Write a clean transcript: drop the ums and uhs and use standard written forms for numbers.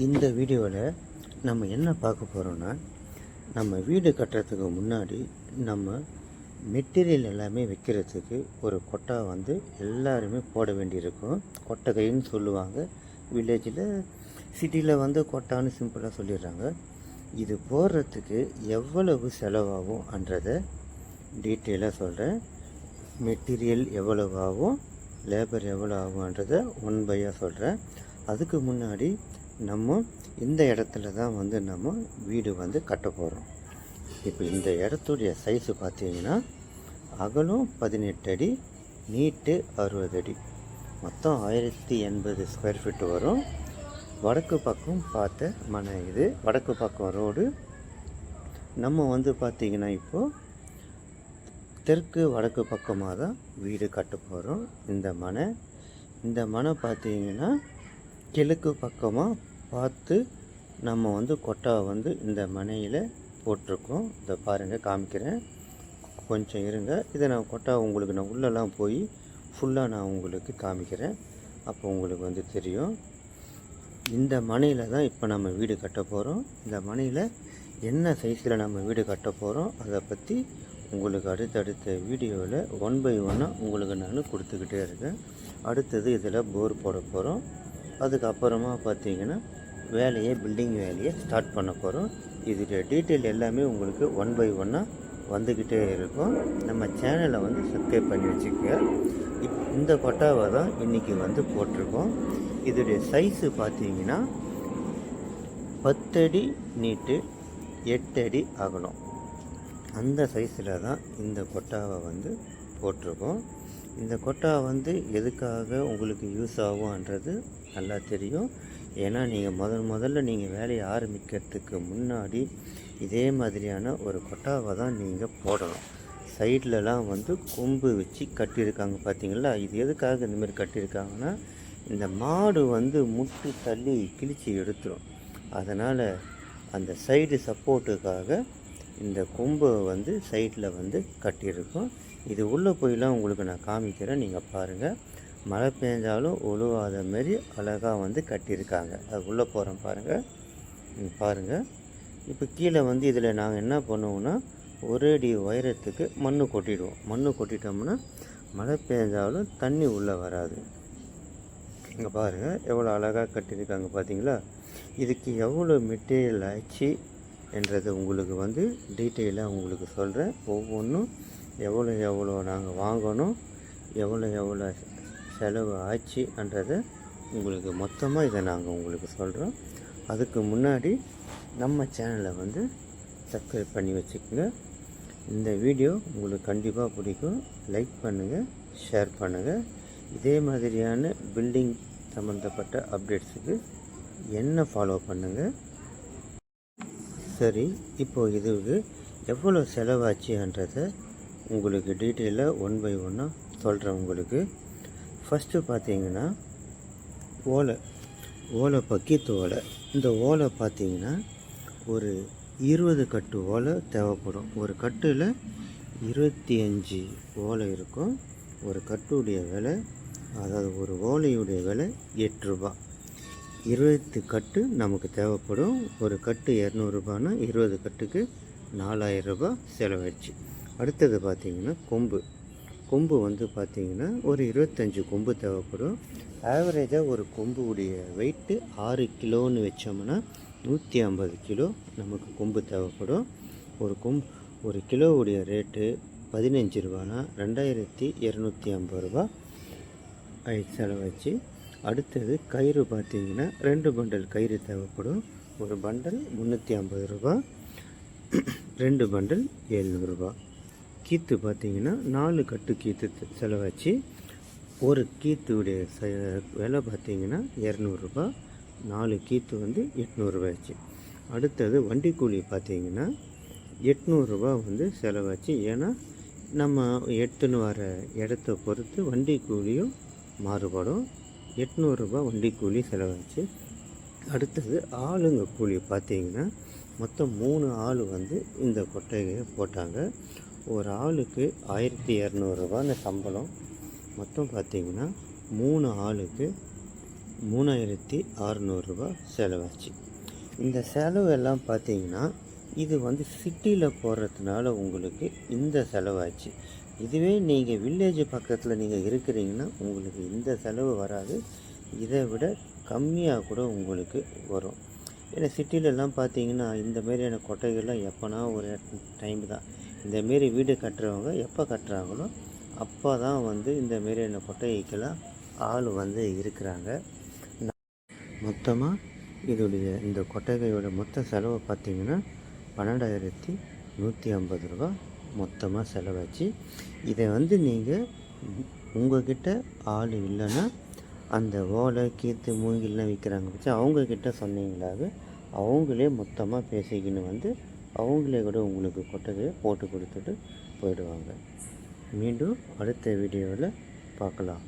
இந்த வீடியோவில் நம்ம என்ன பார்க்க போகிறோன்னா, நம்ம வீடு கட்டுறதுக்கு முன்னாடி நம்ம மெட்டீரியல் எல்லாமே வைக்கிறதுக்கு ஒரு கொட்டா எல்லாருமே போட வேண்டியிருக்கும். கொட்டகைன்னு சொல்லுவாங்க வில்லேஜில். சிட்டியில் கொட்டான்னு சிம்பிளாக சொல்லிடுறாங்க. இது போடுறதுக்கு எவ்வளவு செலவாகும்ன்றதை டீட்டெயிலாக சொல்கிறேன். மெட்டீரியல் எவ்வளவு ஆகும், லேபர் எவ்வளோ ஆகுன்றதை ஒன் பையாக சொல்கிறேன். அதுக்கு முன்னாடி நம்ம இந்த இடத்துல தான் நம்ம வீடு கட்ட போகிறோம். இப்போ இந்த இடத்துடைய சைஸு பார்த்தீங்கன்னா, அகலம் 18 அடி, நீட்டு 60 அடி, மொத்தம் 1080 ஸ்கொயர் ஃபீட் வரும். வடக்கு பக்கம் பார்த்த மனை இது. வடக்கு பக்கம் ரோடு. நம்ம பார்த்திங்கன்னா இப்போது தெற்கு வடக்கு பக்கமாக தான் வீடு கட்ட போகிறோம். இந்த மனை பார்த்திங்கன்னா கிழக்கு பக்கமாக பார்த்து நம்ம கொட்டா இந்த மனையில் போட்டிருக்கோம். இதை பாருங்கள், காமிக்கிறேன், கொஞ்சம் இருங்க. இதை நான் கொட்டா உங்களுக்கு நான் உள்ளெல்லாம் போய் ஃபுல்லாக நான் உங்களுக்கு காமிக்கிறேன். அப்போ உங்களுக்கு தெரியும். இந்த மனையில் தான் இப்போ நம்ம வீடு கட்ட போகிறோம். இந்த மனையில் என்ன சைஸில் நம்ம வீடு கட்ட போகிறோம் அதை பற்றி உங்களுக்கு அடுத்தடுத்த வீடியோவில் ஒன் பை ஒன்னாக உங்களுக்கு நான் கொடுத்துக்கிட்டே இருக்கேன். அடுத்தது இதில் போர் போட போகிறோம். அதுக்கப்புறமா பார்த்திங்கன்னா பில்டிங் வேலையை ஸ்டார்ட் பண்ண போகிறோம். இதோடைய டீட்டெயில் எல்லாமே உங்களுக்கு ஒன் பை ஒன்னாக வந்துக்கிட்டே இருக்கும். நம்ம சேனலை சப்ஸ்கிரைப் பண்ணி வச்சுக்கோங்க. இந்த கொட்டாவை தான் இன்றைக்கி போட்டிருக்கோம். இதோடைய சைஸு பார்த்திங்கன்னா 10 அடி நீட்டு, 8 அடி அகலம். அந்த சைஸில் தான் இந்த கொட்டாவை போட்டிருக்கோம். இந்த கொட்டா எதுக்காக உங்களுக்கு யூஸ் ஆகும்ன்றது நல்லா தெரியும். ஏன்னா நீங்கள் முதல்ல நீங்கள் வேலையை ஆரம்பிக்கிறதுக்கு முன்னாடி இதே மாதிரியான ஒரு கொட்டாவை தான் நீங்கள் போடணும். சைட்லலாம் கொம்பு வச்சு கட்டியிருக்காங்க பார்த்தீங்களா. இது எதுக்காக இந்தமாரி கட்டியிருக்காங்கன்னா, இந்த மாடு முட்டு தள்ளி கிழிச்சி எடுத்துரும். அதனால் அந்த சைடு சப்போர்ட்டுக்காக இந்த கொம்பை சைடில் கட்டியிருக்கோம். இது உள்ளே போயெலாம் உங்களுக்கு நான் காமிக்கிறேன், நீங்கள் பாருங்கள். மழை பெஞ்சாலும் ஒழுவாத மாரி அழகாக கட்டியிருக்காங்க. அது உள்ளே போகிறோம் பாருங்கள். இப்போ கீழே இதில் நாங்கள் என்ன பண்ணுவோம்னா, ஒரு அடி உயரத்துக்கு மண் கொட்டிடுவோம். மண் கொட்டிட்டோம்னா மழை பெஞ்சாலும் தண்ணி உள்ளே வராது. இங்கே பாருங்கள் எவ்வளோ அழகாக கட்டியிருக்காங்க பார்த்தீங்களா. இதுக்கு எவ்வளோ மெட்டீரியல் ஆச்சு என்றது உங்களுக்கு டீட்டெயிலாக உங்களுக்கு சொல்கிறேன். ஒவ்வொன்றும் எவ்வளோ நாங்கள் வாங்கணும், எவ்வளோ செலவு ஆச்சுன்றதை உங்களுக்கு மொத்தமாக இதை நாங்கள் உங்களுக்கு சொல்கிறோம். அதுக்கு முன்னாடி நம்ம சேனலை சப்ஸ்கிரைப் பண்ணி வச்சுக்கோங்க. இந்த வீடியோ உங்களுக்கு கண்டிப்பாக பிடிக்கும். லைக் பண்ணுங்கள், ஷேர் பண்ணுங்கள். இதே மாதிரியான பில்டிங் சம்மந்தப்பட்ட அப்டேட்ஸுக்கு என்ன ஃபாலோ பண்ணுங்கள். சரி, இப்போது இதுக்கு எவ்வளோ செலவாச்சுன்றதை உங்களுக்கு டீட்டெயிலாக ஒன் பை ஒன்னாக சொல்கிறேன். உங்களுக்கு ஃபஸ்ட்டு பார்த்தீங்கன்னா ஓலை பக்கீத்து ஓலை. இந்த ஓலை பார்த்தீங்கன்னா ஒரு 20 கட்டு ஓலை தேவைப்படும். ஒரு கட்டில் 25 ஓலை இருக்கும். ஒரு கட்டுடைய விலை, அதாவது ஒரு ஓலையுடைய விலை 8 ரூபா. 20 கட்டு நமக்கு தேவைப்படும். ஒரு கட்டு 200 ரூபான்னா 20 கட்டுக்கு 4000 ரூபா செலவாயிடுச்சு. அடுத்தது பார்த்திங்கன்னா கொம்பு பார்த்திங்கன்னா ஒரு 25 கொம்பு தேவைப்படும். ஆவரேஜாக ஒரு கொம்புடைய வெயிட்டு 6 கிலோன்னு வச்சோம்னா 150 கிலோ நமக்கு கொம்பு தேவைப்படும். ஒரு கிலோவுடைய ரேட்டு 15 ரூபானா 2250 ரூபா செலவாச்சு. அடுத்தது கயிறு பார்த்திங்கன்னா 2 பண்டல் கயிறு தேவைப்படும். ஒரு பண்டல் 350 ரூபா, 2 பண்டல் 700 ரூபா. கீத்து பார்த்திங்கன்னா 4 கட்டு கீத்து செலவாச்சு. ஒரு கீத்துடைய விலை பார்த்திங்கன்னா 200 ரூபா. 4 கீத்து 800 ரூபாய்ச்சு. அடுத்தது வண்டி கூலி பார்த்திங்கன்னா 800 ரூபா செலவாச்சு. ஏன்னா நம்ம எடுத்துன்னு வர இடத்த பொறுத்து வண்டி கூலியும் மாறுபடும். 800 ரூபா வண்டி கூலி செலவாச்சு. அடுத்தது ஆளுங்க கூலி பார்த்திங்கன்னா மொத்தம் 3 ஆள் இந்த கொட்டகையை போட்டாங்க. ஒரு ஆளுக்கு 1200 ரூபான்னு சம்பளம். மொத்தம் பார்த்திங்கன்னா 3 ஆளுக்கு 3600 செலவாச்சு. இந்த செலவு எல்லாம் பார்த்தீங்கன்னா இது வந்து சிட்டியில் போகிறதுனால உங்களுக்கு இந்த செலவாச்சு. இதுவே நீங்கள் வில்லேஜ் பக்கத்தில் நீங்கள் இருக்கிறீங்கன்னா உங்களுக்கு இந்த செலவு வராது, இதை விட கம்மியாக கூட உங்களுக்கு வரும். ஏன்னா சிட்டிலெல்லாம் பார்த்தீங்கன்னா இந்த மாதிரியான கொட்டைகள்லாம் எப்போனா ஒரு டைம் தான். இந்தமாரி வீடு கட்டுறவங்க எப்போ கட்டுறாங்களோ அப்போ தான் வந்து இந்த மாதிரியான கொட்டைக்கெல்லாம் ஆள் வந்து இருக்கிறாங்க. மொத்தமாக இதோடைய இந்த கொட்டகையோட மொத்த செலவு பார்த்திங்கன்னா 12,150 மொத்தமாக செலவாச்சு. இதை வந்து நீங்கள் உங்கள்கிட்ட ஆள் இல்லைன்னா அந்த ஓலை கீத்து மூங்கில்லாம் விற்கிறாங்க வச்சு அவங்கக்கிட்ட சொன்னீங்களாக அவங்களே மொத்தமாக பேசிக்கின்னு வந்து அவங்களே கூட உங்களுக்கு கொட்டகையை போட்டு கொடுத்துட்டு போயிடுவாங்க. மீண்டும் அடுத்த வீடியோவில் பார்க்கலாம்.